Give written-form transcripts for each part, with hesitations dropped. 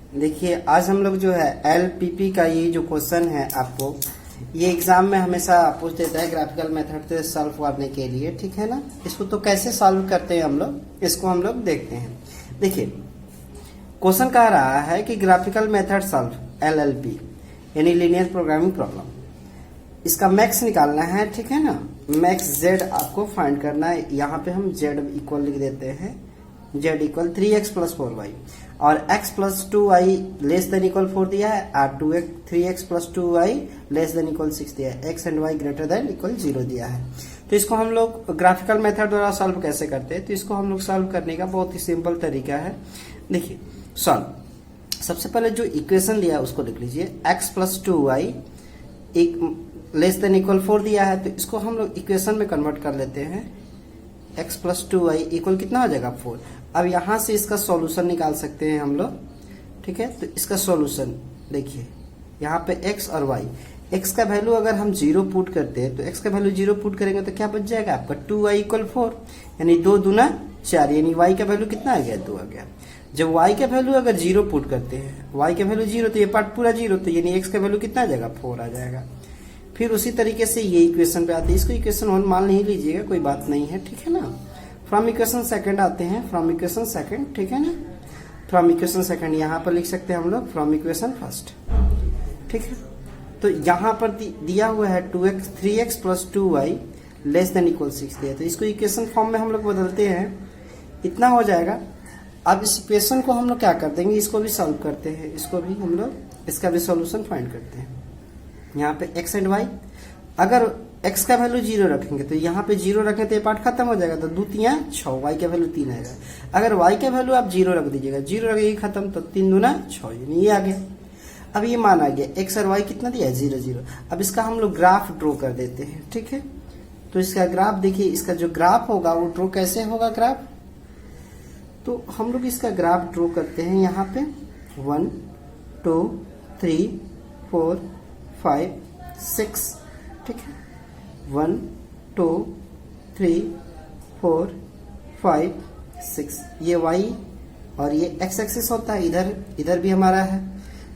देखिए आज हम लोग जो है LPP का ये जो क्वेश्चन है आपको ये एग्जाम में हमेशा पूछ देता है ग्राफिकल मेथड से सॉल्व करने के लिए, ठीक है ना। इसको तो कैसे सॉल्व करते हैं हम लोग, इसको हम लोग देखते हैं। देखिए क्वेश्चन कह रहा है कि ग्राफिकल मेथड सॉल्व LLP यानी लीनियर प्रोग्रामिंग प्रॉब्लम, इसका मैक्स निकालना है, ठीक है ना। मैक्स Z आपको फाइंड करना है। यहाँ पे हम Z इक्वल लिख देते हैं, Z equal 3x plus 4y और x plus 2y less than equal 4 दिया है और 3x plus 2y less than equal 6 दिया है, x and y greater than equal 0 दिया है। तो इसको हम लोग ग्राफिकल मेथड द्वारा सॉल्व कैसे करते हैं, तो इसको हम लोग सॉल्व करने का बहुत ही सिंपल तरीका है। देखिए सॉल्व, सबसे पहले जो इक्वेशन दिया है उसको लिख लीजिए, x प्लस 2y एक लेस देन इक्वल 4 दिया है, तो इसको हम लोग इक्वेशन में कन्वर्ट कर लेते हैं। x प्लस 2y इक्वल कितना हो जाएगा 4। अब यहां से इसका सॉल्यूशन निकाल सकते हैं हम लोग, ठीक है। तो इसका सॉल्यूशन देखिए यहाँ पे x और y, x का वैल्यू अगर हम 0 पुट करते हैं तो x का वैल्यू 0 पुट करेंगे तो क्या बच जाएगा आपका 2y इक्वल 4, यानी 2 दूना 4, यानी y का वैल्यू कितना आ गया 2 आ गया। जब y का वैल्यू अगर 0 पुट करते हैं, y का वैल्यू 0 तो ये पार्ट पूरा 0, तो यानी x का वैल्यू कितना आ जाएगा 4 आ जाएगा। फिर उसी तरीके से ये इक्वेशन पे आते हैं, इसको इक्वेशन 1 मान नहीं लीजिएगा, कोई बात नहीं है, ठीक है ना। फ्रॉम इक्वेशन सेकंड आते हैं, फ्रॉम इक्वेशन सेकंड, ठीक है ना। फ्रॉम इक्वेशन सेकंड यहाँ पर लिख सकते हैं हम लोग फ्रॉम इक्वेशन फर्स्ट, ठीक है। तो यहाँ पर दिया हुआ है 3x plus 2y less than equal 6 दिया, तो इसको इक्वेशन फॉर्म में हम लोग बदलते हैं, इतना हो जाएगा। अब इस इक्वेशन को हम लोग क्या कर देंगे, इसको भी सॉल्व करते हैं, इसको भी हम लोग इसका भी सॉल्यूशन फाइंड करते हैं। यहाँ पे x एंड y, अगर x का वैल्यू 0 रखेंगे तो यहाँ पे 0 रखें तो ये पार्ट खत्म हो जाएगा, तो 2 3 6, y का वैल्यू 3 आएगा। अगर y का वैल्यू आप 0 रख दीजिएगा, 0 रखेगी खत्म, तो 3 दूना 6, यानी ये आ गया। अब ये मान आ गया, x और y कितना दिया है 0 0। अब इसका हम लोग ग्राफ ड्रॉ कर देते हैं, ठीक है। तो इसका ग्राफ देखिए, इसका जो ग्राफ होगा वो ड्रॉ कैसे होगा ग्राफ, तो हम लोग इसका ग्राफ ड्रॉ करते हैं। यहाँ पे 1 2 3 4 5 6, ठीक है। 1 2 3 4 5 6, ये y और ये x एक्सिस होता है, इधर भी हमारा है।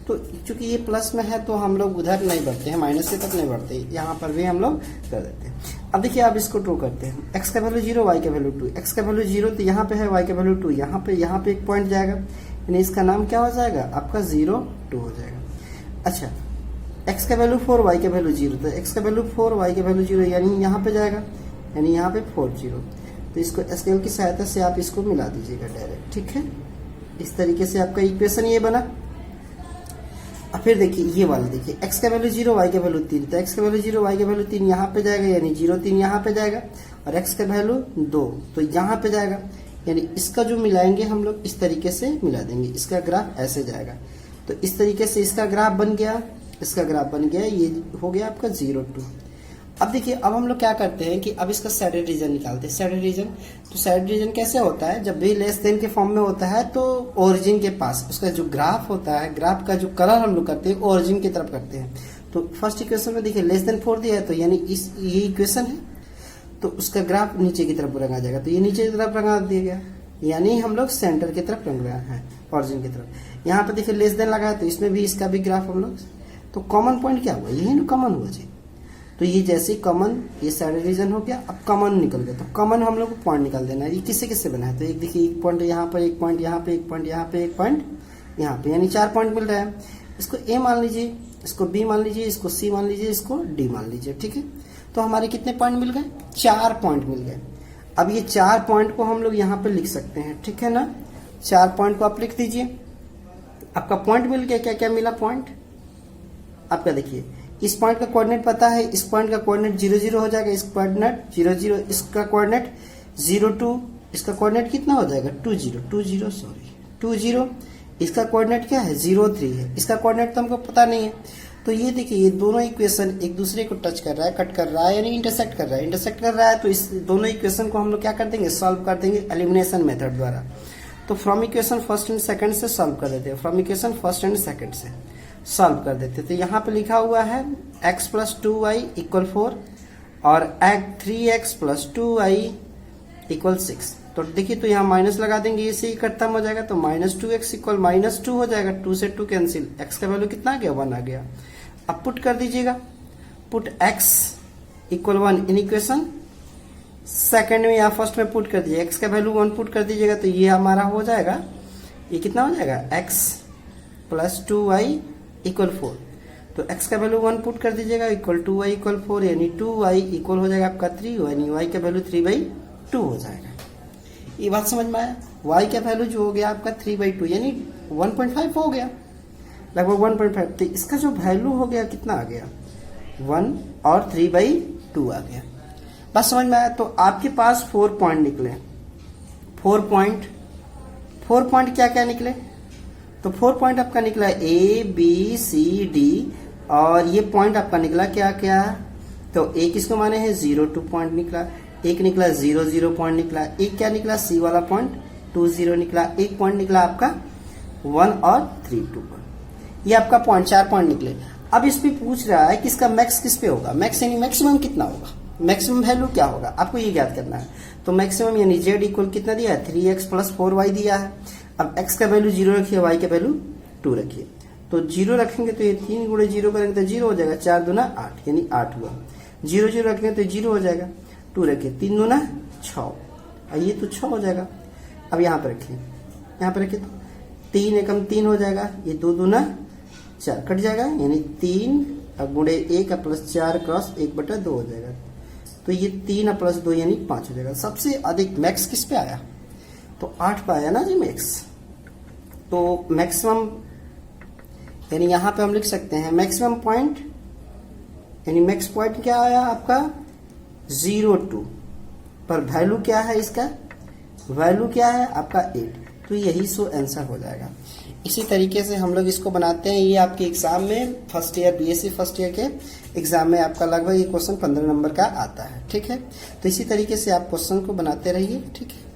तो चूंकि ये प्लस में है तो हम लोग उधर नहीं बढ़ते हैं, माइनस से तक नहीं बढ़ते, यहाँ पर भी हम लोग कर देते हैं। अब देखिए आप इसको ड्रॉ करते हैं, x का वैल्यू 0, y का वैल्यू 2, x का वैल्यू 0 तो यहाँ पे है, y का वैल्यू 2, यहाँ पे एक पॉइंट जाएगा, यानी इसका नाम क्या हो जाएगा आपका 0 2 हो जाएगा। अच्छा, x का वैल्यू 4, y का वैल्यू 0, तो x का वैल्यू 4, y का वैल्यू 0, यानी यहाँ पे जाएगा, यानी यहाँ पे 4 0। तो इसको स्केल की सहायता से आप इसको मिला दीजिएगा डायरेक्ट, ठीक है। इस तरीके से आपका इक्वेशन ये बना। अब फिर देखिए ये वाला देखिए, x का वैल्यू 0, y का वैल्यू 3, तो x का वैल्यू 0, y का वैल्यू 3 यहाँ पे जाएगा, यानी 0 3 यहाँ पे जाएगा, और x का वैल्यू 2 तो यहाँ पे जाएगा, यानी इसका जो मिलाएंगे हम लोग इस तरीके से मिला देंगे, इसका ग्राफ ऐसे जाएगा। तो इस तरीके से इसका ग्राफ बन गया, इसका ग्राफ बन गया, ये हो गया आपका 0 2। अब देखिए अब हम लोग क्या करते हैं कि अब इसका सैडेड रीजन निकालते हैं। सैडेड रीजन, तो सैडेड रीजन कैसे होता है, जब भी लेस देन के फॉर्म में होता है तो ओरिजिन के पास उसका जो ग्राफ होता है, ग्राफ का जो कलर हम लोग करते हैं ओरिजिन की तरफ करते हैं। तो फर्स्ट इक्वेशन में देखिए लेस देन 4 दिया है, तो यानी ये इक्वेशन है, तो उसका ग्राफ नीचे की तरफ रंगा जाएगा, तो ये नीचे की तरफ रंगा दिया गया, यानी हम लोग सेंटर की तरफ रंग रहे हैं, ओरिजिन की तरफ। यहाँ पे देखिए लेस देन लगा है, तो इसमें भी इसका भी ग्राफ हम लोग, तो कॉमन पॉइंट क्या हुआ, यही ना कॉमन हुआ जी। तो ये जैसे कॉमन, ये सैडेड रीजन हो गया, अब कॉमन निकल गया, तो कॉमन हम लोग को पॉइंट निकाल देना है। ये किससे किससे बना है, तो एक देखिए एक पॉइंट यहाँ पर, एक पॉइंट यहाँ पे, एक पॉइंट यहाँ पे, एक पॉइंट यहाँ पे, यानी 4 पॉइंट मिल रहा है। इसको A मान लीजिए, इसको B मान लीजिए, इसको C मान लीजिए, इसको D मान लीजिए, ठीक है। तो हमारे कितने पॉइंट मिल गए, 4 पॉइंट मिल गए। अब ये 4 पॉइंट को हम लोग यहाँ पे लिख सकते हैं, ठीक है ना। 4 पॉइंट को आप लिख दीजिए, आपका पॉइंट मिल गया। क्या क्या मिला पॉइंट आपका, देखिए इस पॉइंट का कोऑर्डिनेट पता है, इस पॉइंट का कोऑर्डिनेट 0 0 हो जाएगा, इस कोऑर्डिनेट 0 0, इसका कोऑर्डिनेट 0 2, इसका कोऑर्डिनेट कितना हो जाएगा 2 0 2 0 सॉरी 2 0, इसका कोऑर्डिनेट क्या है 0 3 है, इसका कोऑर्डिनेट तो हमको पता नहीं है। तो ये देखिए ये दोनों इक्वेशन एक दूसरे को टच कर रहा है, कट कर रहा है, यानी इंटरसेक्ट कर रहा है, इंटरसेक्ट कर रहा है। तो इस दोनों इक्वेशन को हम लोग क्या कर देंगे, सॉल्व कर देंगे एलिमिनेशन मेथड द्वारा। तो from equation first and second से सॉल्व कर देते हैं, from equation first and second से सॉल्व कर देते। तो यहाँ पे लिखा हुआ है x प्लस 2y इक्वल 4 और 3x प्लस 2y इक्वल 6। तो देखिए, तो यहाँ माइनस लगा देंगे, ये से ही खत्म हो जाएगा, तो -2x इक्वल -2 हो जाएगा, 2 से 2 कैंसिल, x का वैल्यू कितना आ गया, 1 आ गया। अब पुट कर दीजिएगा, put x equal 1 in equation second में या फर्स्ट में पुट कर दीजिए, x का वैल्यू 1 पुट कर दीजिएगा, तो ये हमारा हो जाएगा, ये कितना हो जाएगा, x प्लस 2y इक्वल 4। तो x का वैल्यू 1 पुट कर दीजिएगा, इक्वल 2y इक्वल 4, यानी 2y इक्वल हो जाएगा आपका 3, यानी y का वैल्यू 3/2 हो जाएगा। ये बात समझ में आया। y का वैल्यू जो हो गया आपका 3/2 यानी 1.5 हो गया, लगभग 1.5। तो इसका जो वैल्यू हो गया कितना आ गया, 1 और 3/2 आ गया। बात समझ में आया। तो आपके पास 4 पॉइंट निकले, 4 पॉइंट क्या क्या निकले, तो 4 पॉइंट आपका निकला A B C D, और ये पॉइंट आपका निकला क्या क्या, तो एक इसको माने हैं 0 2 पॉइंट निकला, एक निकला 0 0 पॉइंट निकला, एक क्या निकला C वाला पॉइंट 2 0 निकला, एक पॉइंट निकला आपका 1 और 3 2 पॉइंट। ये आपका पॉइंट 4 पॉइंट निकले। अब इस पे पूछ रहा है कि इसका मैक्स किस पे होगा, मैक्स यानी मैक्सिमम कितना होगा, मैक्सिमम वैल्यू क्या होगा, आपको ये याद करना है। तो मैक्सिमम यानी z इक्वल कितना दिया है, 3x प्लस 4y दिया है। अब x का वैल्यू 0 रखिए, y का वैल्यू 2 रखिए, तो 0 रखेंगे तो ये 3 गुणे 0 करेंगे तो 0 हो जाएगा, 4 दूना 8 यानी 8 हुआ। 0 0 रखेंगे तो 0 हो जाएगा, 2 रखिए, 3 दूना 6, और ये तो 6 हो जाएगा। अब यहाँ पर रखिए, यहाँ पर रखिए, तो 3 एकम 3 हो जाएगा, ये 2 दूना 4 कट जाएगा, यानी 3 गुणे 1 प्लस 4 क्रॉस 1/2 हो जाएगा। तो ये 3 प्लस 2 यानी 5 हो जाएगा। सबसे अधिक मैक्स किस पे आया, तो 8 पे आया ना जी मैक्स। तो मैक्सिमम यानी यहाँ पे हम लिख सकते हैं मैक्सिमम पॉइंट, यानी मैक्स पॉइंट क्या आया आपका 0 2, पर वैल्यू क्या है इसका, वैल्यू क्या है आपका 8, तो यही सो आंसर हो जाएगा। इसी तरीके से हम लोग इसको बनाते हैं। ये आपके एग्जाम में first year BSc first year के एग्जाम में आपका लगभग ये क्वेश्चन 15 नंबर का आता है, ठीक है। तो इसी तरीके से आप क्वेश्चन को बनाते रहिए, ठीक है।